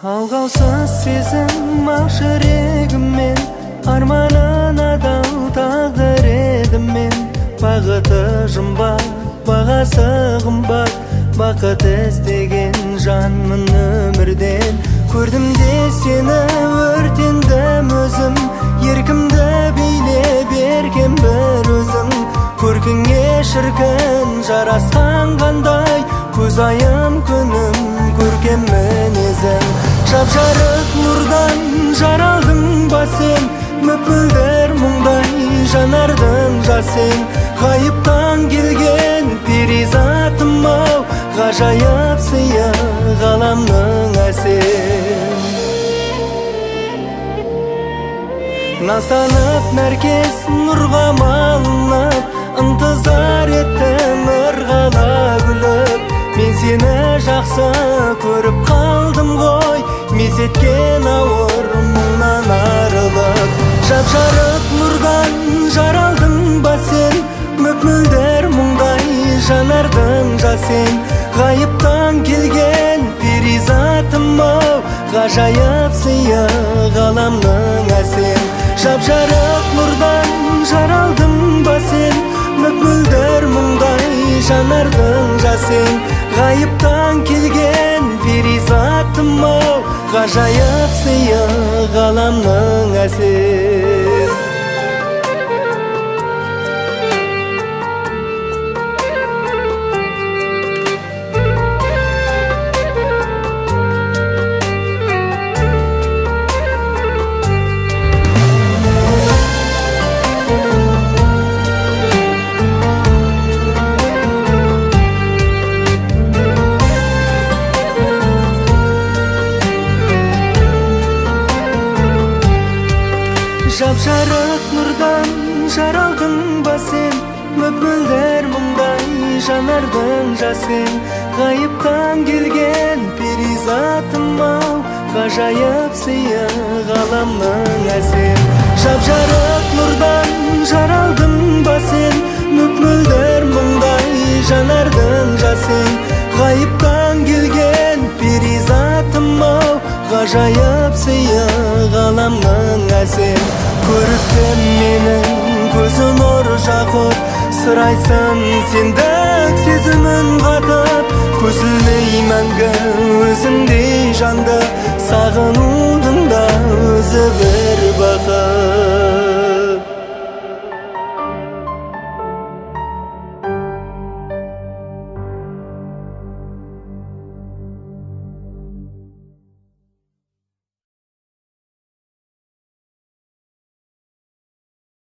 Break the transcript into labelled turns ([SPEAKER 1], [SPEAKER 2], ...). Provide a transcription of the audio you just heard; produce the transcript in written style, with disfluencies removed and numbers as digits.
[SPEAKER 1] Алғаусыз сезім ақ жүрегіммен, арманын адал тағдыр едім мен. Бағыты жұмбақ, бағасы қымбат, бақыт іздеген жанмын өмірден. Көрдім де сені, өртендім өзім, еркімді билеп берген бір өзің. Көркіңе шіркін жарасқан қандай, көзайым күнім көркем мінезің. Жап-жарық нұрдан жаралдың ба сен, мөп-мөлдір мұңдай жанардың жасен. Ғайыптан келген перизатым-ау, ғажайып сыйы ғаламның әсем. Назданып нәркес нұрға малынып, ынтызар еттім ырғала күліп. Мен сені жақсы көріп қалдым ғой, мезеткен ауыр мұңнан арылып. Жап-жарық нұрдан жаралдың ба сен, мөп-мөлдір мұңдай жанардың жасен. Ғайыптан келген перизатым-ау, ғажайып сыйы ғаламның әсем. Жап-жарық нұрдан жаралдың ба сен, мөп-мөлдір мұңдай жанардың жасен. Ғайыптан келген перизатым-ау, ғажайып сыйы ғаламның әсем. Жап-жарық нұрдан жаралдың ба сен, мөп-мөлдір мұңдай жанардың жасен. Ғайыптан келген перизатым-ау, ғажайып сыйы ғаламның әсем. Жап-жарық нұрдан жаралдың ба сен, мөп-мөлдір мұңдай жанардың жасен. Ғайыптан келген перизатым-ау, ғажайып сыйы ғаламның әсем. Көріктім менің көзі нұр жақып, сыр айтсын сендік сезімін қатып. Көзілмей мәңгі өзіңдей жанды, сағынудың да өзі бір бақыт.